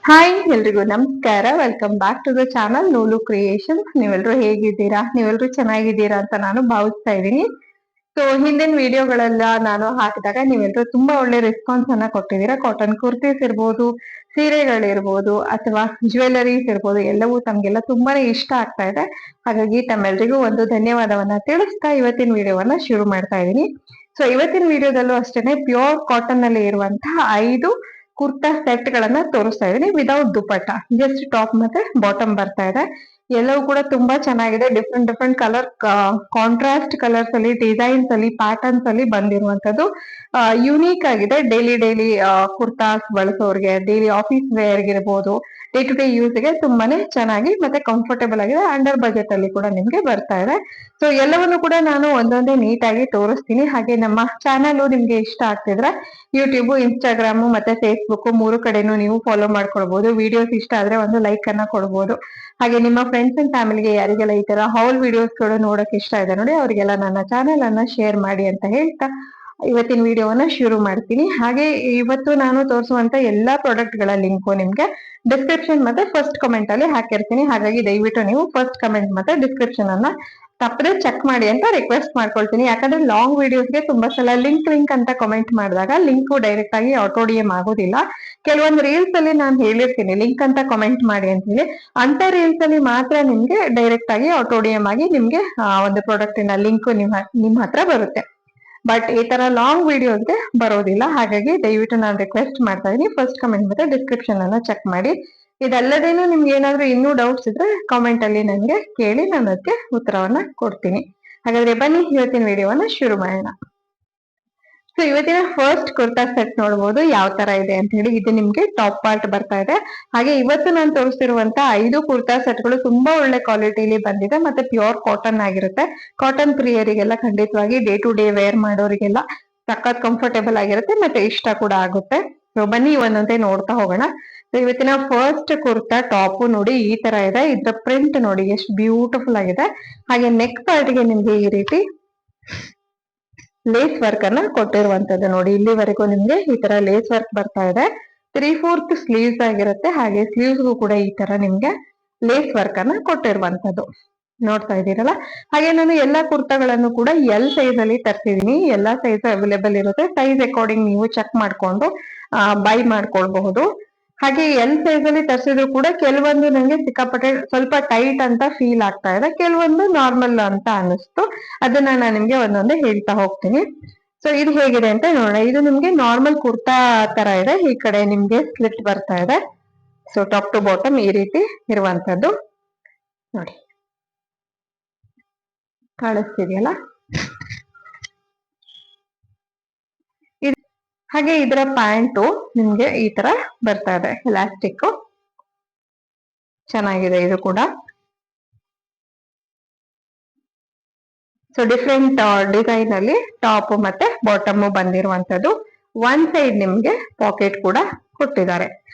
Hi ಎಲ್ರಿಗೂ ನಮಸ್ಕಾರ. Welcome back to the channel ನೋಲು ಕ್ರಿಯೇಷನ್ಸ್. ನೀವೆಲ್ಲರೂ ಹೇಗಿದ್ದೀರಾ? ನೀವೆಲ್ಲರೂ ಚೆನ್ನಾಗಿದ್ದೀರಾ ಅಂತ ನಾನು ಭಾವಿಸ್ತಾ ಇದ್ದೀನಿ. ಸೊ ಹಿಂದಿನ ವಿಡಿಯೋಗಳೆಲ್ಲ ನಾನು ಹಾಕಿದಾಗ ನೀವೆಲ್ಲರೂ ತುಂಬಾ ಒಳ್ಳೆ ರೆಸ್ಪಾನ್ಸ್ ಅನ್ನ ಕೊಟ್ಟಿದ್ದೀರಾ. ಕಾಟನ್ ಕುರ್ತೀಸ್ ಇರ್ಬೋದು, ಸೀರೆಗಳಿರ್ಬೋದು ಅಥವಾ ಜ್ಯುವೆಲರೀಸ್ ಇರ್ಬೋದು, ಎಲ್ಲವೂ ತಮ್ಗೆಲ್ಲ ತುಂಬಾನೇ ಇಷ್ಟ ಆಗ್ತಾ ಇದೆ. ಹಾಗಾಗಿ ತಮ್ಮೆಲ್ಲರಿಗೂ ಒಂದು ಧನ್ಯವಾದವನ್ನ ತಿಳಿಸ್ತಾ ಇವತ್ತಿನ ವಿಡಿಯೋವನ್ನ ಶುರು ಮಾಡ್ತಾ ಇದ್ದೀನಿ. ಸೊ ಇವತ್ತಿನ ವಿಡಿಯೋದಲ್ಲೂ ಅಷ್ಟೇನೆ ಪ್ಯೂರ್ ಕಾಟನ್ ನಲ್ಲಿ ಇರುವಂತಹ 5 ಕುರ್ತಾ ಸೆಟ್ ಗಳನ್ನ ತೋರಿಸ್ತಾ ಇದೀನಿ ವಿದೌಟ್ ದುಪಟ್ಟ. ಜಸ್ಟ್ ಟಾಪ್ ಮತ್ತೆ ಬಾಟಮ್ ಬರ್ತಾ ಇದೆ. ಎಲ್ಲವೂ ಕೂಡ ತುಂಬಾ ಚೆನ್ನಾಗಿದೆ. Different different colour, contrast colours ಅಲ್ಲಿ, ಡಿಸೈನ್ಸ್ ಅಲ್ಲಿ, ಪ್ಯಾಟರ್ನ್ಸ್ ಅಲ್ಲಿ ಬಂದಿರುವಂತದ್ದು ಯುನೀಕ್ ಆಗಿದೆ. ಡೈಲಿ ಕುರ್ತಾಸ್ ಬಳಸೋರ್ಗೆ, ಡೈಲಿ ಆಫೀಸ್ ವೇರ್ ಇರ್ಬೋದು, ಡೇ ಟು ಡೇ ಯೂಸ್ ಗೆ ತುಂಬಾನೇ ಚೆನ್ನಾಗಿ ಮತ್ತೆ ಕಂಫರ್ಟೇಬಲ್ ಆಗಿದೆ. ಅಂಡರ್ ಬಜೆಟ್ ಅಲ್ಲಿ ಕೂಡ ನಿಮ್ಗೆ ಬರ್ತಾ ಇದೆ. ಸೊ ಎಲ್ಲವನ್ನು ಕೂಡ ನಾನು ಒಂದೊಂದೇ ನೀಟಾಗಿ ತೋರಿಸ್ತೀನಿ. ಹಾಗೆ ನಮ್ಮ ಚಾನಲ್ ನಿಮ್ಗೆ ಇಷ್ಟ ಆಗ್ತಿದ್ರೆ ಯೂಟ್ಯೂಬ್, ಇನ್ಸ್ಟಾಗ್ರಾಮ್ ಮತ್ತೆ ಫೇಸ್ಬುಕ್ 3 ಕಡೆನೂ ನೀವು ಫಾಲೋ ಮಾಡ್ಕೊಳ್ಬಹುದು. ವಿಡಿಯೋಸ್ ಇಷ್ಟ ಆದ್ರೆ ಒಂದು ಲೈಕ್ ಅನ್ನ ಕೊಡ್ಬೋದು. ಹಾಗೆ ನಿಮ್ಮ ಫ್ರೆಂಡ್ಸ್ ಅಂಡ್ ಫ್ಯಾಮಿಲಿಗೆ ಯಾರಿಗೆಲ್ಲ ಈ ತರ ಹಾಲ್ ವಿಡಿಯೋಸ್ ಕೂಡ ನೋಡಕ್ ಇಷ್ಟ ಇದೆ ನೋಡಿ, ಅವರಿಗೆಲ್ಲ ನನ್ನ ಚಾನೆಲ್ ಅನ್ನ ಶೇರ್ ಮಾಡಿ ಅಂತ ಹೇಳ್ತಾ ಇವತ್ತಿನ ವಿಡಿಯೋವನ್ನ ಶುರು ಮಾಡ್ತೀನಿ. ಹಾಗೆ ಇವತ್ತು ನಾನು ತೋರಿಸುವಂತ ಎಲ್ಲಾ ಪ್ರಾಡಕ್ಟ್ ಗಳ ಲಿಂಕ್ ನಿಮ್ಗೆ ಡಿಸ್ಕ್ರಿಪ್ಷನ್ ಮತ್ತೆ ಫಸ್ಟ್ ಕಮೆಂಟ್ ಅಲ್ಲಿ ಹಾಕಿರ್ತೀನಿ. ಹಾಗಾಗಿ ದಯವಿಟ್ಟು ನೀವು ಫಸ್ಟ್ ಕಮೆಂಟ್ ಮತ್ತೆ ಡಿಸ್ಕ್ರಿಪ್ಷನ್ ಅನ್ನ ತಪ್ಪದೆ ಚೆಕ್ ಮಾಡಿ ಅಂತ ರಿಕ್ವೆಸ್ಟ್ ಮಾಡ್ಕೊಳ್ತೀನಿ. ಯಾಕಂದ್ರೆ ಲಾಂಗ್ ವಿಡಿಯೋಸ್ಗೆ ತುಂಬಾ ಸಲ ಲಿಂಕ್ ಅಂತ ಕಮೆಂಟ್ ಮಾಡಿದಾಗ ಲಿಂಕ್ ಡೈರೆಕ್ಟ್ ಆಗಿ ಆಟೋ ಡಿ.ಎಂ ಆಗೋದಿಲ್ಲ. ಕೆಲವೊಂದು ರೀಲ್ಸ್ ಅಲ್ಲಿ ನಾನು ಹೇಳಿರ್ತೀನಿ ಲಿಂಕ್ ಅಂತ ಕಮೆಂಟ್ ಮಾಡಿ ಅಂತ ಹೇಳಿ. ಅಂತ ರೀಲ್ಸ್ ಅಲ್ಲಿ ಮಾತ್ರ ನಿಮ್ಗೆ ಡೈರೆಕ್ಟ್ ಆಗಿ ಆಟೋ ಡಿ.ಎಂ ಆಗಿ ನಿಮ್ಗೆ ಒಂದು ಪ್ರಾಡಕ್ಟ್ ಇನ ಲಿಂಕ್ ನಿಮ್ ಹತ್ರ ಬರುತ್ತೆ. ಬಟ್ ಈ ತರ ಲಾಂಗ್ ವಿಡಿಯೋಸ್ಗೆ ಬರೋದಿಲ್ಲ. ಹಾಗಾಗಿ ದಯವಿಟ್ಟು ನಾನು ರಿಕ್ವೆಸ್ಟ್ ಮಾಡ್ತಾ ಇದೀನಿ, ಫಸ್ಟ್ ಕಮೆಂಟ್ ಮತ್ತೆ ಡಿಸ್ಕ್ರಿಪ್ಷನ್ ಅನ್ನ ಚೆಕ್ ಮಾಡಿ. ಇದಲ್ಲದೇನು ನಿಮ್ಗೆ ಏನಾದ್ರೂ ಇನ್ನೂ ಡೌಟ್ಸ್ ಇದ್ರೆ ಕಾಮೆಂಟ್ ಅಲ್ಲಿ ನನಗೆ ಕೇಳಿ, ನಾನು ಅದಕ್ಕೆ ಉತ್ತರವನ್ನ ಕೊಡ್ತೀನಿ. ಹಾಗಾದ್ರೆ ಬನ್ನಿ ಇವತ್ತಿನ ವಿಡಿಯೋವನ್ನ ಶುರು ಮಾಡೋಣ. ಸೊ ಇವತ್ತಿನ ಫಸ್ಟ್ ಕುರ್ತಾ ಸೆಟ್ ನೋಡಬಹುದು ಯಾವ ತರ ಇದೆ ಅಂತ ಹೇಳಿ. ಇದು ನಿಮ್ಗೆ ಟಾಪ್ ಪಾರ್ಟ್ ಬರ್ತಾ ಇದೆ. ಹಾಗೆ ಇವತ್ತು ನಾನು ತೋರಿಸ್ತಿರುವಂತ 5 ಕುರ್ತಾ ಸೆಟ್ ಗಳು ತುಂಬಾ ಒಳ್ಳೆ ಕ್ವಾಲಿಟಿಲಿ ಬಂದಿದೆ ಮತ್ತೆ ಪ್ಯೂರ್ ಕಾಟನ್ ಆಗಿರುತ್ತೆ. ಕಾಟನ್ ಪ್ರಿಯರಿಗೆಲ್ಲ ಖಂಡಿತವಾಗಿ ಡೇ ಟು ಡೇ ವೇರ್ ಮಾಡೋರಿಗೆಲ್ಲ ಸಖತ್ ಕಂಫರ್ಟೇಬಲ್ ಆಗಿರುತ್ತೆ ಮತ್ತೆ ಇಷ್ಟ ಕೂಡ ಆಗುತ್ತೆ. ಸೊ ಬನ್ನಿ ಒಂದೊಂದೇ ನೋಡ್ತಾ ಹೋಗೋಣ. ಸೊ ಇವತ್ತಿನ ಫಸ್ಟ್ ಕುರ್ತಾ ಟಾಪ್ ನೋಡಿ ಈ ತರ ಇದೆ. ಇದ್ರ ಪ್ರಿಂಟ್ ನೋಡಿ ಎಷ್ಟು ಬ್ಯೂಟಿಫುಲ್ ಆಗಿದೆ. ಹಾಗೆ ನೆಕ್ ಪಾರ್ಟ್ ಗೆ ನಿಮ್ಗೆ ಈ ರೀತಿ ಲೇಸ್ ವರ್ಕ್ ಅನ್ನ ಕೊಟ್ಟಿರುವಂತದ್ದು ನೋಡಿ. ಇಲ್ಲಿವರೆಗೂ ನಿಮ್ಗೆ ಈ ತರ ಲೇಸ್ ವರ್ಕ್ ಬರ್ತಾ ಇದೆ. 3/4 ಸ್ಲೀವ್ಸ್ ಆಗಿರುತ್ತೆ. ಹಾಗೆ ಸ್ಲೀವ್ಸ್ಗೂ ಕೂಡ ಈ ತರ ನಿಮ್ಗೆ ಲೇಸ್ ವರ್ಕ್ ಅನ್ನ ಕೊಟ್ಟಿರುವಂತದ್ದು ನೋಡ್ತಾ ಇದ್ದೀರಲ್ಲ. ಹಾಗೆ ನಾನು ಎಲ್ಲಾ ಕುರ್ತಾಗಳನ್ನು ಕೂಡ ಎಲ್ ಸೈಜ್ ಅಲ್ಲಿ ತರ್ಸಿದೀನಿ. ಎಲ್ಲಾ ಸೈಜ್ ಅವೈಲೇಬಲ್ ಇರುತ್ತೆ. ಸೈಜ್ ಅಕಾರ್ಡಿಂಗ್ ನೀವು ಚೆಕ್ ಮಾಡ್ಕೊಂಡು ಬೈ ಮಾಡ್ಕೊಳ್ಬಹುದು. ಹಾಗೆ ಎಲ್ ಸೈಜ್ ಅಲ್ಲಿ ತರಿಸಿದ್ರು ಕೂಡ ಕೆಲವೊಂದು ನಂಗೆ ಸಿಕ್ಕಾಪಟ್ಟೆ ಸ್ವಲ್ಪ ಟೈಟ್ ಅಂತ ಫೀಲ್ ಆಗ್ತಾ ಇದೆ, ಕೆಲವೊಂದು ನಾರ್ಮಲ್ ಅಂತ ಅನಿಸ್ತು. ಅದನ್ನ ನಾನು ನಿಮ್ಗೆ ಒಂದೊಂದೇ ಹೇಳ್ತಾ ಹೋಗ್ತೀನಿ. ಸೊ ಇದು ಹೇಗಿದೆ ಅಂತ ನೋಡೋಣ. ಇದು ನಿಮ್ಗೆ ನಾರ್ಮಲ್ ಕುರ್ತಾ ತರ ಇದೆ. ಈ ಕಡೆ ನಿಮ್ಗೆ ಸ್ಲಿಟ್ ಬರ್ತಾ ಇದೆ. ಸೊ ಟಾಪ್ ಟು ಬಾಟಮ್ ಈ ರೀತಿ ಇರುವಂತದ್ದು ನೋಡಿ, ಕಾಣಿಸ್ತಿದೆಯಲ್ಲ. ಹಾಗೆ ಇದರ ಪ್ಯಾಂಟು ನಿಮ್ಗೆ ಈ ತರ ಬರ್ತಾ ಇದೆ, ಎಲಾಸ್ಟಿಕ್ ಚೆನ್ನಾಗಿದೆ ಇದು ಕೂಡ. ಸೊ ಡಿಫ್ರೆಂಟ್ ಡಿಸೈನ್ ಅಲ್ಲಿ ಟಾಪ್ ಮತ್ತೆ ಬಾಟಮ್ ಬಂದಿರುವಂತದ್ದು. ಒನ್ ಸೈಡ್ ನಿಮ್ಗೆ ಪಾಕೆಟ್ ಕೂಡ ಕೊಟ್ಟಿದ್ದಾರೆ.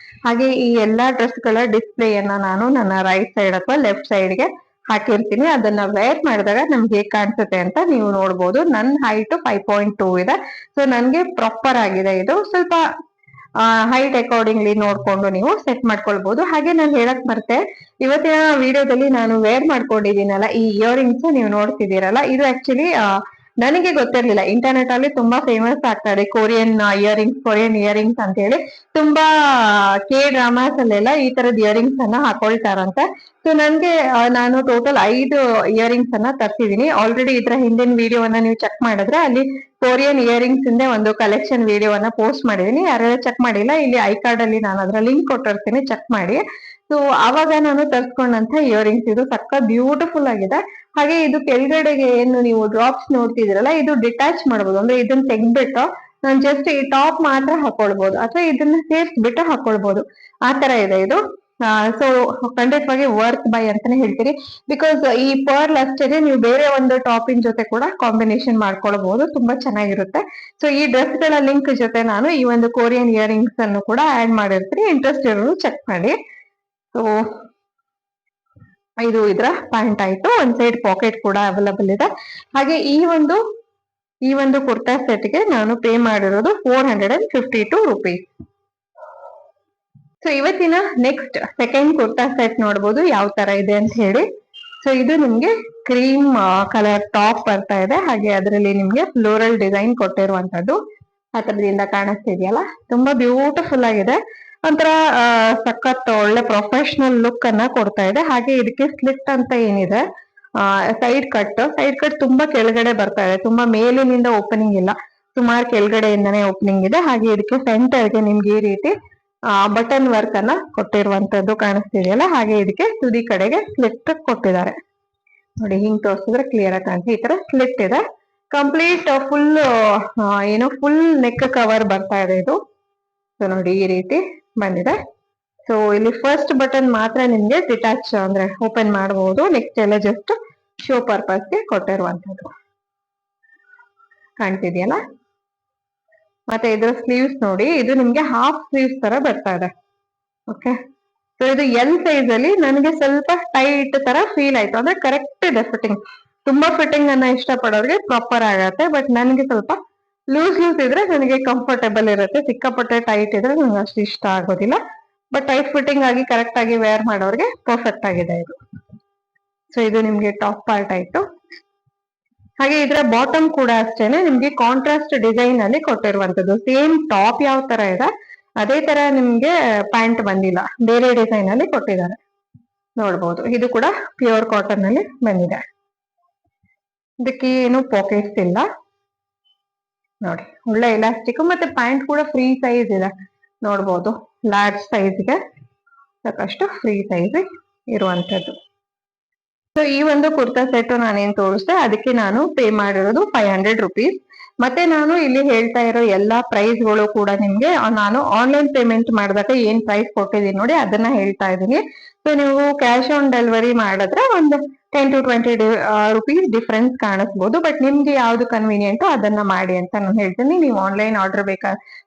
ಹಾಗೆ ಈ ಎಲ್ಲಾ ಡ್ರೆಸ್ ಗಳ ಡಿಸ್ಪ್ಲೇಯನ್ನ ನಾನು ನನ್ನ ರೈಟ್ ಸೈಡ್ ಅಥವಾ ಲೆಫ್ಟ್ ಸೈಡ್ ಗೆ ಹಾಕಿರ್ತೀನಿ. ಅದನ್ನ ವೇರ್ ಮಾಡಿದಾಗ ನಮ್ಗೆ ಹೇಗ್ ಕಾಣಿಸುತ್ತೆ ಅಂತ ನೀವು ನೋಡ್ಬೋದು. ನನ್ನ ಹೈಟ್ 5.2 ಇದೆ. ಸೊ ನನ್ಗೆ ಪ್ರಾಪರ್ ಆಗಿದೆ ಇದು. ಸ್ವಲ್ಪ ಹೈಟ್ ಅಕಾರ್ಡಿಂಗ್ಲಿ ನೋಡ್ಕೊಂಡು ನೀವು ಸೆಟ್ ಮಾಡ್ಕೊಳ್ಬಹುದು. ಹಾಗೆ ನಾನು ಹೇಳಕ್ ಮರ್ತೆ, ಇವತ್ತಿನ ವಿಡಿಯೋದಲ್ಲಿ ನಾನು ವೇರ್ ಮಾಡ್ಕೊಂಡಿದ್ದೀನಲ್ಲ ಈ ಇಯರಿಂಗ್ಸ್ ನೀವು ನೋಡ್ತಿದ್ದೀರಲ್ಲ, ಇದು ಆಕ್ಚುಲಿ ನನಗೆ ಗೊತ್ತಿರ್ಲಿಲ್ಲ. ಇಂಟರ್ನೆಟ್ ಅಲ್ಲಿ ತುಂಬಾ ಫೇಮಸ್ ಆಗ್ತಾ ಇದೆ ಕೊರಿಯನ್ ಇಯರಿಂಗ್ಸ್ ಅಂತ ಹೇಳಿ. ತುಂಬಾ ಡ್ರಾಮಾಸ್ ಅಲ್ಲೆಲ್ಲ ಈ ತರದ ಇಯರಿಂಗ್ಸ್ ಅನ್ನ ಹಾಕೊಳ್ತಾರಂತೆ. ಸೊ ನನ್ಗೆ ನಾನು ಟೋಟಲ್ 5 ಇಯರಿಂಗ್ಸ್ ಅನ್ನ ತರ್ಸಿದೀನಿ. ಆಲ್ರೆಡಿ ಇದ್ರ ಹಿಂದಿನ ವಿಡಿಯೋವನ್ನ ನೀವು ಚೆಕ್ ಮಾಡಿದ್ರೆ ಅಲ್ಲಿ ಕೊರಿಯನ್ ಇಯರಿಂಗ್ಸ್ ಇಂದ ಒಂದು ಕಲೆಕ್ಷನ್ ವಿಡಿಯೋವನ್ನ ಪೋಸ್ಟ್ ಮಾಡಿದೀನಿ. ಯಾರ್ಯಾರು ಚೆಕ್ ಮಾಡಿಲ್ಲ, ಇಲ್ಲಿ ಐ ಕಾರ್ಡ್ ಅಲ್ಲಿ ನಾನು ಅದರ ಲಿಂಕ್ ಕೊಟ್ಟಿರ್ತೀನಿ, ಚೆಕ್ ಮಾಡಿ. ಸೊ ಅವಾಗ ನಾನು ತರ್ಸ್ಕೊಂಡಂತ ಇಯರಿಂಗ್ಸ್ ಇದು ಸಕ್ಕ ಬ್ಯೂಟಿಫುಲ್ ಆಗಿದೆ. ಹಾಗೆ ಇದು ಕೆಳಗಡೆಗೆ ಏನು ನೀವು ಡ್ರಾಪ್ಸ್ ನೋಡ್ತಿದ್ದೀರಲ್ಲ, ಇದು ಡಿಟ್ಯಾಚ್ ಮಾಡಬಹುದು. ಅಂದ್ರೆ ಇದನ್ನ ತೆಗ್ದ್ಬಿಟ್ಟು ನಾನು ಜಸ್ಟ್ ಈ ಟಾಪ್ ಮಾತ್ರ ಹಾಕೊಳ್ಬಹುದು ಅಥವಾ ಇದನ್ನ ಸೇರ್ಸ್ಬಿಟ್ಟು ಹಾಕೊಳ್ಬಹುದು. ಆ ತರ ಇದೆ ಇದು. ಸೊ ಖಂಡಿತವಾಗಿ ವರ್ತ್ ಬೈ ಅಂತಾನೆ ಹೇಳ್ತೀರಿ. ಬಿಕಾಸ್ ಈ ಪರ್ಲ್ ಅಷ್ಟೇ ನೀವು ಬೇರೆ ಒಂದು ಟಾಪಿನ ಜೊತೆ ಕೂಡ ಕಾಂಬಿನೇಷನ್ ಮಾಡ್ಕೊಳ್ಬಹುದು, ತುಂಬಾ ಚೆನ್ನಾಗಿರುತ್ತೆ. ಸೊ ಈ ಡ್ರೆಸ್ ಗಳ ಲಿಂಕ್ ಜೊತೆ ನಾನು ಈ ಒಂದು ಕೊರಿಯನ್ ಇಯರಿಂಗ್ಸ್ ಅನ್ನು ಕೂಡ ಆಡ್ ಮಾಡಿರ್ತೀನಿ. ಇಂಟ್ರೆಸ್ಟ್ ಇರೋರು ಚೆಕ್ ಮಾಡಿ. ಸೊ ಇದು ಇದ್ರ ಪ್ಯಾಂಟ್ ಆಯ್ತು. ಒಂದ್ ಸೈಡ್ ಪಾಕೆಟ್ ಕೂಡ ಅವೈಲಬಲ್ ಇದೆ. ಹಾಗೆ ಈ ಒಂದು ಕುರ್ತಾ ಸೆಟ್ಗೆ ನಾನು ಪೇ ಮಾಡಿರೋದು 452 rupees. ಸೊ ಇವತ್ತಿನ ನೆಕ್ಸ್ಟ್ ಸೆಕೆಂಡ್ ಕುರ್ತಾ ಸೆಟ್ ನೋಡ್ಬೋದು ಯಾವ ತರ ಇದೆ ಅಂತ ಹೇಳಿ. ಸೊ ಇದು ನಿಮ್ಗೆ ಕ್ರೀಮ್ ಕಲರ್ ಟಾಪ್ ಬರ್ತಾ ಇದೆ, ಹಾಗೆ ಅದರಲ್ಲಿ ನಿಮ್ಗೆ ಫ್ಲೋರಲ್ ಡಿಸೈನ್ ಕೊಟ್ಟಿರುವಂತದ್ದು ಆ ತರದಿಂದ ಕಾಣಿಸ್ತಿದೆಯಲ್ಲ, ತುಂಬಾ ಬ್ಯೂಟಿಫುಲ್ ಆಗಿದೆ. ಒಂಥರ ಸಖತ್ ಒಳ್ಳೆ ಪ್ರೊಫೆಷನಲ್ ಲುಕ್ ಅನ್ನ ಕೊಡ್ತಾ ಇದೆ. ಹಾಗೆ ಇದಕ್ಕೆ ಸ್ಲಿಟ್ ಅಂತ ಏನಿದೆ, ಸೈಡ್ ಕಟ್ ತುಂಬಾ ಕೆಳಗಡೆ ಬರ್ತಾ ಇದೆ, ತುಂಬಾ ಮೇಲಿನಿಂದ ಓಪನಿಂಗ್ ಇಲ್ಲ, ಸುಮಾರು ಕೆಳಗಡೆಯಿಂದಾನೇ ಓಪನಿಂಗ್ ಇದೆ. ಹಾಗೆ ಇದಕ್ಕೆ ಸೆಂಟರ್ಗೆ ನಿಮ್ಗೆ ಈ ರೀತಿ ಬಟನ್ ವರ್ಕ್ ಅನ್ನ ಕೊಟ್ಟಿರುವಂತದ್ದು ಕಾಣಿಸ್ತಿದೆಯಲ್ಲ, ಹಾಗೆ ಇದಕ್ಕೆ ತುದಿ ಕಡೆಗೆ ಸ್ಲಿಟ್ ಕೊಟ್ಟಿದ್ದಾರೆ ನೋಡಿ. ಹಿಂಗ್ ತೋರಿಸಿದ್ರೆ ಕ್ಲಿಯರ್ ಆಗಿ ಕಾಣಿಸಿ, ಈ ತರ ಸ್ಲಿಟ್ ಇದೆ. ಕಂಪ್ಲೀಟ್ ಫುಲ್ ಏನು ಫುಲ್ ನೆಕ್ ಕವರ್ ಬರ್ತಾ ಇದೆ ಇದು. ಸೊ ನೋಡಿ ಈ ರೀತಿ ಬಂದಿದೆ. ಸೊ ಇಲ್ಲಿ ಫಸ್ಟ್ ಬಟನ್ ಮಾತ್ರ ನಿಮ್ಗೆ ಡಿಟ್ಯಾಚ್ ಅಂದ್ರೆ ಓಪನ್ ಮಾಡಬಹುದು, ನೆಕ್ಸ್ಟ್ ಎಲ್ಲ ಜಸ್ಟ್ ಶೋ ಪರ್ಪಸ್ ಗೆ ಕೊಟ್ಟಿರುವಂತದ್ದು ಕಾಣ್ತಿದ್ಯಲ್ಲ. ಮತ್ತೆ ಇದ್ರ ಸ್ಲೀವ್ಸ್ ನೋಡಿ, ಇದು ನಿಮ್ಗೆ ಹಾಫ್ ಸ್ಲೀವ್ಸ್ ತರ ಬರ್ತಾ ಇದೆ. ಓಕೆ, ಸೊ ಇದು ಎಲ್ ಸೈಜ್ ಅಲ್ಲಿ ನನಗೆ ಸ್ವಲ್ಪ ಟೈಟ್ ತರ ಫೀಲ್ ಆಯ್ತು, ಅಂದ್ರೆ ಕರೆಕ್ಟ್ ಇದೆ ಫಿಟ್ಟಿಂಗ್. ತುಂಬಾ ಫಿಟ್ಟಿಂಗ್ ಅನ್ನ ಇಷ್ಟಪಡೋರಿಗೆ ಪ್ರಾಪರ್ ಆಗತ್ತೆ, ಬಟ್ ನನಗೆ ಸ್ವಲ್ಪ ಲೂಸ್ ಇದ್ರೆ ನನಗೆ ಕಂಫರ್ಟೇಬಲ್ ಇರುತ್ತೆ. ಸಿಕ್ಕಾಪಟ್ಟೆ ಟೈಟ್ ಇದ್ರೆ ನನಗೆ ಅಷ್ಟು ಇಷ್ಟ ಆಗೋದಿಲ್ಲ. ಬಟ್ ಟೈಟ್ ಫಿಟ್ಟಿಂಗ್ ಆಗಿ ಕರೆಕ್ಟ್ ಆಗಿ ವೇರ್ ಮಾಡೋರಿಗೆ ಪರ್ಫೆಕ್ಟ್ ಆಗಿದೆ ಇದು. ಸೊ ಇದು ನಿಮ್ಗೆ ಟಾಪ್ ಪಾರ್ಟ್ ಆಯ್ತು. ಹಾಗೆ ಇದರ ಬಾಟಮ್ ಕೂಡ ಅಷ್ಟೇನೆ ನಿಮ್ಗೆ ಕಾಂಟ್ರಾಸ್ಟ್ ಡಿಸೈನ್ ಅಲ್ಲಿ ಕೊಟ್ಟಿರುವಂತದ್ದು. ಸೇಮ್ ಟಾಪ್ ಯಾವ ತರ ಇದೆ ಅದೇ ತರ ನಿಮ್ಗೆ ಪ್ಯಾಂಟ್ ಬಂದಿಲ್ಲ, ಬೇರೆ ಡಿಸೈನ್ ಅಲ್ಲಿ ಕೊಟ್ಟಿದ್ದಾರೆ ನೋಡ್ಬೋದು. ಇದು ಕೂಡ ಪ್ಯೂರ್ ಕಾಟನ್ ಅಲ್ಲಿ ಬಂದಿದೆ. ಇದಕ್ಕೆ ಏನು ಪಾಕೆಟ್ಸ್ ಇಲ್ಲ ನೋಡಿ, ಒಳ್ಳೆ ಎಲಾಸ್ಟಿಕ್. ಮತ್ತೆ ಪ್ಯಾಂಟ್ ಕೂಡ ಫ್ರೀ ಸೈಜ್ ಇದೆ ನೋಡ್ಬೋದು, ಲಾರ್ಜ್ ಸೈಜ್ಗೆ ಸಾಕಷ್ಟು ಫ್ರೀ ಸೈಜ್ ಇರುವಂತದ್ದು. ಸೊ ಈ ಒಂದು ಕುರ್ತಾ ಸೆಟ್ ನಾನೇನ್ ತೋರಿಸ್ದೆ ಅದಕ್ಕೆ ನಾನು ಪೇ ಮಾಡಿರೋದು 500 ರುಪೀಸ್. ಮತ್ತೆ ನಾನು ಇಲ್ಲಿ ಹೇಳ್ತಾ ಇರೋ ಎಲ್ಲಾ ಪ್ರೈಸ್ಗಳು ಕೂಡ ನಿಮ್ಗೆ ನಾನು ಆನ್ಲೈನ್ ಪೇಮೆಂಟ್ ಮಾಡಿದಾಗ ಏನ್ ಪ್ರೈಸ್ ಕೊಟ್ಟಿದ್ದೀನಿ ನೋಡಿ ಅದನ್ನ ಹೇಳ್ತಾ ಇದ್ದೀನಿ. ಸೊ ನೀವು ಕ್ಯಾಶ್ ಆನ್ ಡೆಲಿವರಿ ಮಾಡಿದ್ರೆ ಒಂದು 10 to 20 ರುಪೀಸ್ ಡಿಫ್ರೆನ್ಸ್ ಕಾಣಿಸ್ಬೋದು. ಬಟ್ ನಿಮ್ಗೆ ಯಾವ್ದು ಕನ್ವೀನಿಯಂಟ್ ಅದನ್ನ ಮಾಡಿ ಅಂತ ನಾನು ಹೇಳ್ತೀನಿ. ನೀವು ಆನ್ಲೈನ್ ಆರ್ಡರ್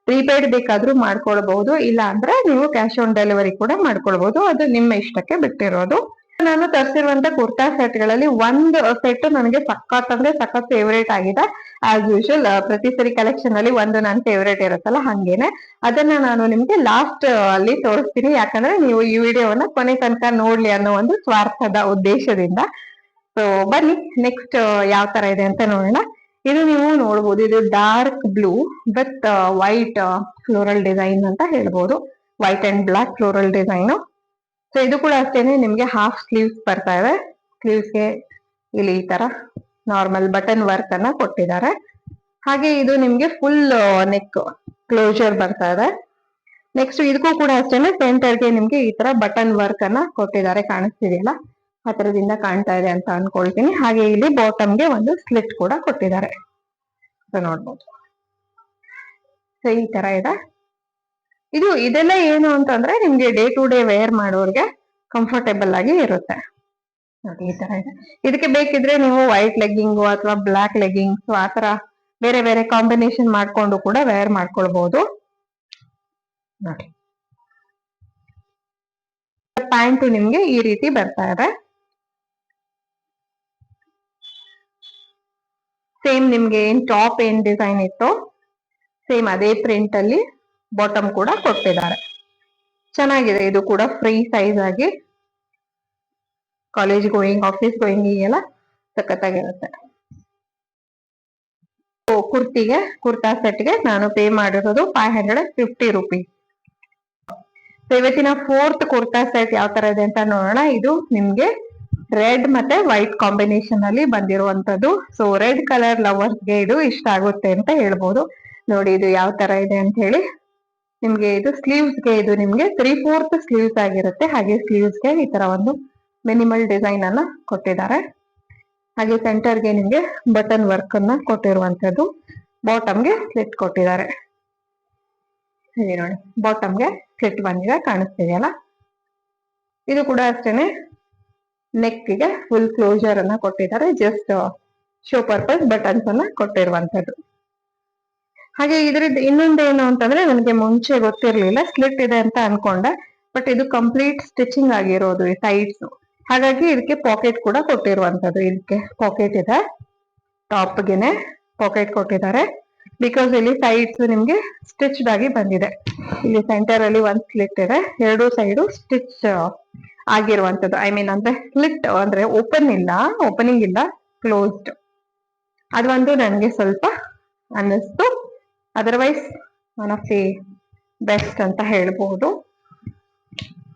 ಪ್ರೀಪೇಡ್ ಬೇಕಾದ್ರೂ ಮಾಡ್ಕೊಳ್ಬಹುದು, ಇಲ್ಲ ಅಂದ್ರೆ ನೀವು ಕ್ಯಾಶ್ ಆನ್ ಡೆಲಿವರಿ ಕೂಡ ಮಾಡ್ಕೊಳ್ಬಹುದು, ಅದು ನಿಮ್ಮ ಇಷ್ಟಕ್ಕೆ ಬಿಟ್ಟಿರೋದು. ನಾನು ತರಿಸಿರುವಂತ ಕುರ್ತಾ ಸೆಟ್ ಗಳಲ್ಲಿ ಒಂದು ಸೆಟ್ ನನಗೆ ಸಖತ್ ಅಂದ್ರೆ ಸಖತ್ ಫೇವರೇಟ್ ಆಗಿದೆ. ಆಸ್ ಯೂಶುವಲ್ ಪ್ರತಿ ಸರಿ ಕಲೆಕ್ಷನ್ ಅಲ್ಲಿ ಒಂದು ನನ್ನ ಫೇವರೇಟ್ ಇರುತ್ತಲ್ಲ, ಹಂಗೇನೆ ಅದನ್ನ ನಾನು ನಿಮ್ಗೆ ಲಾಸ್ಟ್ ಅಲ್ಲಿ ತೋರಿಸ್ತೀನಿ. ಯಾಕಂದ್ರೆ ನೀವು ಈ ವಿಡಿಯೋವನ್ನ ಕೊನೆ ತನಕ ನೋಡ್ಲಿ ಅನ್ನೋ ಒಂದು ಸ್ವಾರ್ಥದ ಉದ್ದೇಶದಿಂದ. ಸೊ ಬನ್ನಿ ನೆಕ್ಸ್ಟ್ ಯಾವ ತರ ಇದೆ ಅಂತ ನೋಡೋಣ. ಇದು ನೀವು ನೋಡ್ಬೋದು, ಇದು dark blue with white floral design ಅಂತ ಹೇಳ್ಬೋದು, white and black floral design. So ಇದು ಕೂಡ ಅಷ್ಟೇನೆ ನಿಮ್ಗೆ ಹಾಫ್ ಸ್ಲೀವ್ಸ್ ಬರ್ತಾ ಇದೆ. ಸ್ಲೀವ್ಸ್ಗೆ ಇಲ್ಲಿ ಈ ತರ ನಾರ್ಮಲ್ ಬಟನ್ ವರ್ಕ್ ಅನ್ನ ಕೊಟ್ಟಿದ್ದಾರೆ. ಹಾಗೆ ಇದು ನಿಮ್ಗೆ ಫುಲ್ ನೆಕ್ ಕ್ಲೋಜರ್ ಬರ್ತಾ ಇದೆ. ನೆಕ್ಸ್ಟ್ ಇದಕ್ಕೂ ಕೂಡ ಅಷ್ಟೇನೆ ಸೆಂಟರ್ಗೆ ನಿಮ್ಗೆ ಈ ತರ ಬಟನ್ ವರ್ಕ್ ಅನ್ನ ಕೊಟ್ಟಿದ್ದಾರೆ, ಕಾಣಿಸ್ತಿದೆಯಲ್ಲ ಆ ತರದಿಂದ ಕಾಣ್ತಾ ಇದೆ ಅಂತ ಅನ್ಕೊಳ್ತೀನಿ. ಹಾಗೆ ಇಲ್ಲಿ ಬಾಟಮ್ಗೆ ಒಂದು ಸ್ಲಿಟ್ ಕೂಡ ಕೊಟ್ಟಿದ್ದಾರೆ, ಸೊ ನೋಡ್ಬೋದು. ಸೊ ಈ ತರ ಇದೆ. ಇದೆಲ್ಲ ಏನು ಅಂತಂದ್ರೆ ನಿಮ್ಗೆ ಡೇ ಟು ಡೇ ವೇರ್ ಮಾಡೋರ್ಗೆ ಕಂಫರ್ಟೇಬಲ್ ಆಗಿ ಇರುತ್ತೆ ನೋಡಿ, ಈ ತರ ಇದೆ. ಇದಕ್ಕೆ ಬೇಕಿದ್ರೆ ನೀವು ವೈಟ್ ಲೆಗ್ಗಿಂಗು ಅಥವಾ ಬ್ಲಾಕ್ ಲೆಗ್ಗಿಂಗ್ಸ್ ಆ ತರ ಬೇರೆ ಬೇರೆ ಕಾಂಬಿನೇಷನ್ ಮಾಡ್ಕೊಂಡು ಕೂಡ ವೇರ್ ಮಾಡ್ಕೊಳ್ಬಹುದು ನೋಡಿ. ಪ್ಯಾಂಟ್ ನಿಮ್ಗೆ ಈ ರೀತಿ ಬರ್ತಾ ಇದೆ. ಸೇಮ್ ನಿಮ್ಗೆ ಏನ್ ಟಾಪ್ ಏನ್ ಡಿಸೈನ್ ಇತ್ತು ಸೇಮ್ ಅದೇ ಪ್ರಿಂಟ್ ಅಲ್ಲಿ ಬಾಟಮ್ ಕೂಡ ಕೊಟ್ಟಿದ್ದಾರೆ. ಚೆನ್ನಾಗಿದೆ, ಇದು ಕೂಡ ಫ್ರೀ ಸೈಜ್ ಆಗಿ ಕಾಲೇಜ್ ಗೋಯಿಂಗ್ ಆಫೀಸ್ ಗೋಯಿಂಗ್ ಎಲ್ಲ ಸಖತ್ತಾಗಿರುತ್ತೆ. ಕುರ್ತಾ ಸೆಟ್ಗೆ ನಾನು ಪೇ ಮಾಡಿರೋದು 550 ರುಪೀಸ್. ಇವತ್ತಿನ ಫೋರ್ತ್ ಕುರ್ತಾ ಸೆಟ್ ಯಾವ ತರ ಇದೆ ಅಂತ ನೋಡೋಣ. ಇದು ನಿಮ್ಗೆ ರೆಡ್ ಮತ್ತೆ ವೈಟ್ ಕಾಂಬಿನೇಷನ್ ಅಲ್ಲಿ ಬಂದಿರುವಂತದ್ದು. ಸೊ ರೆಡ್ ಕಲರ್ ಲವರ್ಸ್ಗೆ ಇದು ಇಷ್ಟ ಆಗುತ್ತೆ ಅಂತ ಹೇಳ್ಬೋದು. ನೋಡಿ ಇದು ಯಾವ ತರ ಇದೆ ಅಂತ ಹೇಳಿ. ನಿಮ್ಗೆ ಇದು ಸ್ಲೀವ್ಸ್ಗೆ ಇದು ನಿಮ್ಗೆ 3/4 ಸ್ಲೀವ್ಸ್ ಆಗಿರುತ್ತೆ. ಹಾಗೆ ಸ್ಲೀವ್ಸ್ಗೆ ಈ ತರ ಒಂದು ಮಿನಿಮಲ್ ಡಿಸೈನ್ ಅನ್ನ ಕೊಟ್ಟಿದ್ದಾರೆ. ಹಾಗೆ ಸೆಂಟರ್ಗೆ ನಿಮ್ಗೆ ಬಟನ್ ವರ್ಕ್ ಅನ್ನ ಕೊಟ್ಟಿರುವಂತದ್ದು. ಬಾಟಮ್ಗೆ ಸ್ಲಿಟ್ ಕೊಟ್ಟಿದ್ದಾರೆ. ಹಾಗೆ ನೋಡಿ ಬಾಟಮ್ಗೆ ಸ್ಲಿಟ್ ಬಂದಿದೆ, ಕಾಣಿಸ್ತಿದೆಯಲ್ಲ. ಇದು ಕೂಡ ಅಷ್ಟೇನೆ ನೆಕ್ಗೆ ಫುಲ್ ಕ್ಲೋಜರ್ ಅನ್ನ ಕೊಟ್ಟಿದ್ದಾರೆ, ಜಸ್ಟ್ ಶೋ ಪರ್ಪಸ್ ಬಟನ್ಸ್ ಅನ್ನ ಕೊಟ್ಟಿರುವಂತದ್ದು. ಹಾಗೆ ಇದ್ರದ್ದು ಇನ್ನೊಂದೇನು ಅಂತಂದ್ರೆ ನನಗೆ ಮುಂಚೆ ಗೊತ್ತಿರ್ಲಿಲ್ಲ, ಸ್ಲಿಟ್ ಇದೆ ಅಂತ ಅನ್ಕೊಂಡೆ, ಬಟ್ ಇದು ಕಂಪ್ಲೀಟ್ ಸ್ಟಿಚಿಂಗ್ ಆಗಿರೋದು ಈ ಸೈಡ್ಸ್. ಹಾಗಾಗಿ ಇದಕ್ಕೆ ಪಾಕೆಟ್ ಕೂಡ ಕೊಟ್ಟಿರುವಂತದ್ದು. ಇದಕ್ಕೆ ಪಾಕೆಟ್ ಇದೆ, ಟಾಪ್ಗೆನೆ ಪಾಕೆಟ್ ಕೊಟ್ಟಿದ್ದಾರೆ. ಬಿಕಾಸ್ ಇಲ್ಲಿ ಸೈಡ್ಸ್ ನಿಮ್ಗೆ ಸ್ಟಿಚ್ಡ್ ಆಗಿ ಬಂದಿದೆ. ಇಲ್ಲಿ ಸೆಂಟರ್ ಅಲ್ಲಿ ಒಂದ್ ಸ್ಲಿಟ್ ಇದೆ, ಎರಡು ಸೈಡು ಸ್ಟಿಚ್ ಆಗಿರುವಂತದ್ದು. ಐ ಮೀನ್ ಅಂದ್ರೆ ಸ್ಲಿಟ್ ಅಂದ್ರೆ ಓಪನಿಂಗ್ ಇಲ್ಲ, ಕ್ಲೋಸ್ಡ್. ಅದು ಒಂದು ನನಗೆ ಸ್ವಲ್ಪ ಅನ್ನಿಸ್ತು. Otherwise one of the best ಅಂತ ಹೇಳ್ಬಹುದು.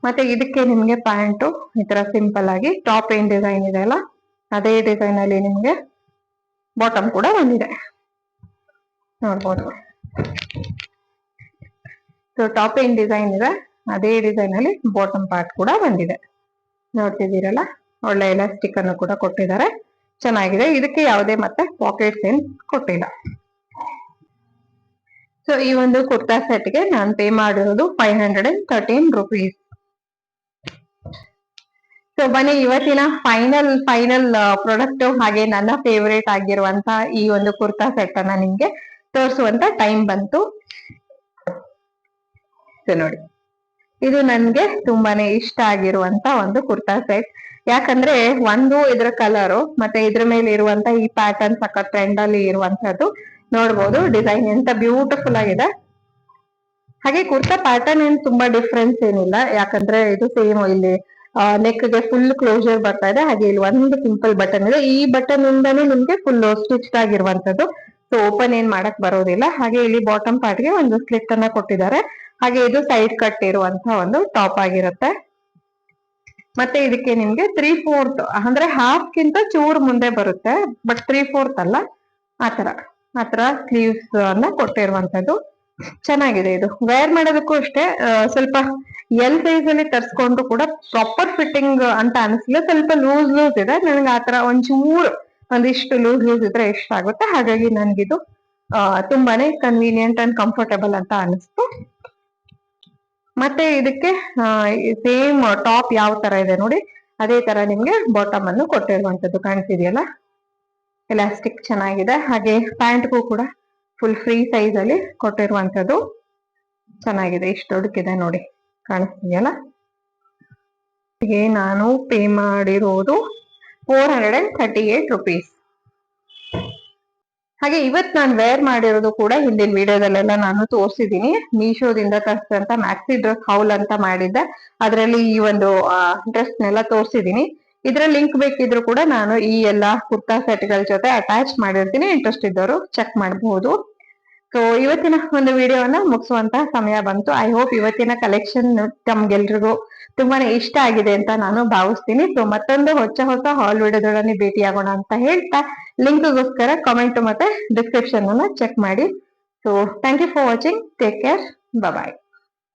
ಮತ್ತೆ ಇದಕ್ಕೆ ನಿಮ್ಗೆ ಪ್ಯಾಂಟು ಈ ತರ ಸಿಂಪಲ್ ಆಗಿ ಟಾಪ್ ಏನ್ ಡಿಸೈನ್ ಇದೆ ಅಲ್ಲ, ಅದೇ ಡಿಸೈನ್ ಅಲ್ಲಿ ನಿಮ್ಗೆ ಬಾಟಮ್ ಕೂಡ ಬಂದಿದೆ, ನೋಡ್ಬೋದು. ಸೊ ಟಾಪ್ ಏನ್ ಡಿಸೈನ್ ಇದೆ ಅದೇ ಡಿಸೈನ್ ಅಲ್ಲಿ ಬಾಟಮ್ ಪಾರ್ಟ್ ಕೂಡ ಬಂದಿದೆ, ನೋಡ್ತಿದ್ದೀರಲ್ಲ. ಒಳ್ಳೆ ಎಲಾಸ್ಟಿಕ್ ಅನ್ನು ಕೂಡ ಕೊಟ್ಟಿದ್ದಾರೆ, ಚೆನ್ನಾಗಿದೆ. ಇದಕ್ಕೆ ಯಾವುದೇ ಮತ್ತೆ ಪಾಕೆಟ್ಸ್ ಏನ್ ಕೊಟ್ಟಿಲ್ಲ. ಸೊ ಈ ಒಂದು ಕುರ್ತಾ ಸೆಟ್ಗೆ ನಾನು ಪೇ ಮಾಡಿರೋದು 513 rupees. ಸೊ ಬನ್ನಿ ಇವತ್ತಿನ ಫೈನಲ್ ಪ್ರಾಡಕ್ಟ್ ಹಾಗೆ ನನ್ನ ಫೇವರೇಟ್ ಆಗಿರುವಂತ ಈ ಒಂದು ಕುರ್ತಾ ಸೆಟ್ ಅನ್ನ ನಿಮ್ಗೆ ತೋರಿಸುವಂತ ಟೈಮ್ ಬಂತು. ಸೊ ನೋಡಿ, ಇದು ನನ್ಗೆ ತುಂಬಾನೇ ಇಷ್ಟ ಆಗಿರುವಂತ ಒಂದು ಕುರ್ತಾ ಸೆಟ್. ಯಾಕಂದ್ರೆ ಒಂದು ಇದ್ರ ಕಲರು ಮತ್ತೆ ಇದ್ರ ಮೇಲೆ ಇರುವಂತ ಈ ಪ್ಯಾಟರ್ನ್ ಸಖತ್ ಟ್ರೆಂಡ್ ಅಲ್ಲಿ ಇರುವಂತದ್ದು. ನೋಡ್ಬೋದು ಡಿಸೈನ್ ಎಂತ ಬ್ಯೂಟಿಫುಲ್ ಆಗಿದೆ. ಹಾಗೆ ಕುರ್ತಾ ಪ್ಯಾಟರ್ನ್ ಏನ್ ತುಂಬಾ ಡಿಫ್ರೆನ್ಸ್ ಏನಿಲ್ಲ, ಯಾಕಂದ್ರೆ ಇದು ಸೇಮ್ ಇಲ್ಲಿ ನೆಕ್ ಗೆ ಫುಲ್ ಕ್ಲೋಸರ್ ಬರ್ತಾ ಇದೆ. ಹಾಗೆ ಇಲ್ಲಿ ಒಂದು ಸಿಂಪಲ್ ಬಟನ್ ಇದೆ, ಈ ಬಟನ್ ಇಂದಾನೇ ನಿಮ್ಗೆ ಫುಲ್ ಸ್ಟಿಚ್ ಆಗಿರುವಂತದ್ದು. ಸೊ ಓಪನ್ ಏನ್ ಮಾಡಕ್ ಬರೋದಿಲ್ಲ. ಹಾಗೆ ಇಲ್ಲಿ ಬಾಟಮ್ ಪಾರ್ಟ್ ಗೆ ಒಂದು ಸ್ಲಿಟ್ ಅನ್ನ ಕೊಟ್ಟಿದ್ದಾರೆ. ಹಾಗೆ ಇದು ಸೈಡ್ ಕಟ್ ಇರುವಂತ ಒಂದು ಟಾಪ್ ಆಗಿರುತ್ತೆ. ಮತ್ತೆ ಇದಕ್ಕೆ ನಿಮ್ಗೆ 3/4 ಅಂದ್ರೆ ಹಾಫ್ ಗಿಂತ ಚೂರ್ ಮುಂದೆ ಬರುತ್ತೆ, ಬಟ್ 3/4 ಅಲ್ಲ, ಆತರ ಸ್ಲೀವ್ಸ್ ಅನ್ನ ಕೊಟ್ಟಿರುವಂತದ್ದು. ಚೆನ್ನಾಗಿದೆ. ಇದು ವೇರ್ ಮಾಡೋದಕ್ಕೂ ಅಷ್ಟೇ ಸ್ವಲ್ಪ ಎಲ್ ಸೈಜ್ ಅಲ್ಲಿ ತರ್ಸ್ಕೊಂಡು ಕೂಡ ಪ್ರಾಪರ್ ಫಿಟ್ಟಿಂಗ್ ಅಂತ ಅನಿಸ್ಲಿಲ್ಲ, ಸ್ವಲ್ಪ ಲೂಸ್ ಇದೆ. ನನಗೆ ಆತರ ಒಂದಿಷ್ಟು ಲೂಸ್ ಇದ್ರೆ ಇಷ್ಟ ಆಗುತ್ತೆ. ಹಾಗಾಗಿ ನನ್ಗಿದು ತುಂಬಾನೇ ಕನ್ವೀನಿಯಂಟ್ ಅಂಡ್ ಕಂಫರ್ಟಬಲ್ ಅಂತ ಅನಿಸ್ತು. ಮತ್ತೆ ಇದಕ್ಕೆ ಸೇಮ್ ಟಾಪ್ ಯಾವ ತರ ಇದೆ ನೋಡಿ, ಅದೇ ತರ ನಿಮ್ಗೆ ಬಾಟಮ್ ಅನ್ನು ಕೊಟ್ಟಿರುವಂತದ್ದು ಕಾಣಿಸಿದೆಯಲ್ಲ. ಎಲಾಸ್ಟಿಕ್ ಚೆನ್ನಾಗಿದೆ. ಹಾಗೆ ಪ್ಯಾಂಟ್ಗೂ ಕೂಡ ಫುಲ್ ಫ್ರೀ ಸೈಜ್ ಅಲ್ಲಿ ಕೊಟ್ಟಿರುವಂತದ್ದು ಚೆನ್ನಾಗಿದೆ. ಇಷ್ಟು ದೊಡ್ಡಕ್ಕಿದೆ ನೋಡಿ, ಕಾಣಿಸ್ತಿದೆಯಲ್ಲ. ಹೀಗೆ ನಾನು ಪೇ ಮಾಡಿರೋದು 438 rupees. ಹಾಗೆ ಇವತ್ ನಾನು ವೇರ್ ಮಾಡಿರೋದು ಕೂಡ ಹಿಂದಿನ ವಿಡಿಯೋದಲ್ಲೆಲ್ಲ ನಾನು ತೋರಿಸಿದೀನಿ. ಮೀಶೋದಿಂದ ತರಿಸಿದಂತ ಮ್ಯಾಕ್ಸಿ ಡ್ರೆಸ್ ಹೌಲ್ ಅಂತ ಮಾಡಿದ್ದೆ, ಅದರಲ್ಲಿ ಈ ಒಂದು ಡ್ರೆಸ್ ನೆಲ್ಲ ತೋರಿಸಿದೀನಿ. ಇದ್ರ ಲಿಂಕ್ ಬೇಕಿದ್ರು ಕೂಡ ನಾನು ಈ ಎಲ್ಲಾ ಕುರ್ತಾ ಸೆಟ್ ಗಳ ಜೊತೆ ಅಟ್ಯಾಚ್ ಮಾಡಿರ್ತೀನಿ, ಇಂಟ್ರೆಸ್ಟ್ ಇದ್ದವರು ಚೆಕ್ ಮಾಡಬಹುದು. ಸೊ ಇವತ್ತಿನ ಒಂದು ವಿಡಿಯೋವನ್ನ ಮುಗಿಸುವಂತ ಸಮಯ ಬಂತು. ಐ ಹೋಪ್ ಇವತ್ತಿನ ಕಲೆಕ್ಷನ್ ತಮ್ಗೆಲ್ರಿಗೂ ತುಂಬಾನೇ ಇಷ್ಟ ಆಗಿದೆ ಅಂತ ನಾನು ಭಾವಿಸ್ತೀನಿ. ಸೊ ಮತ್ತೊಂದು ಹೊಸ ಹಾಲ್ ವಿಡಿಯೋದೊಡನೆ ಭೇಟಿಯಾಗೋಣ ಅಂತ ಹೇಳ್ತಾ, ಲಿಂಕ್ಗೋಸ್ಕರ ಕಾಮೆಂಟ್ ಮತ್ತೆ ಡಿಸ್ಕ್ರಿಪ್ಷನ್ ಅನ್ನ ಚೆಕ್ ಮಾಡಿ. So thank you for watching, take care, bye.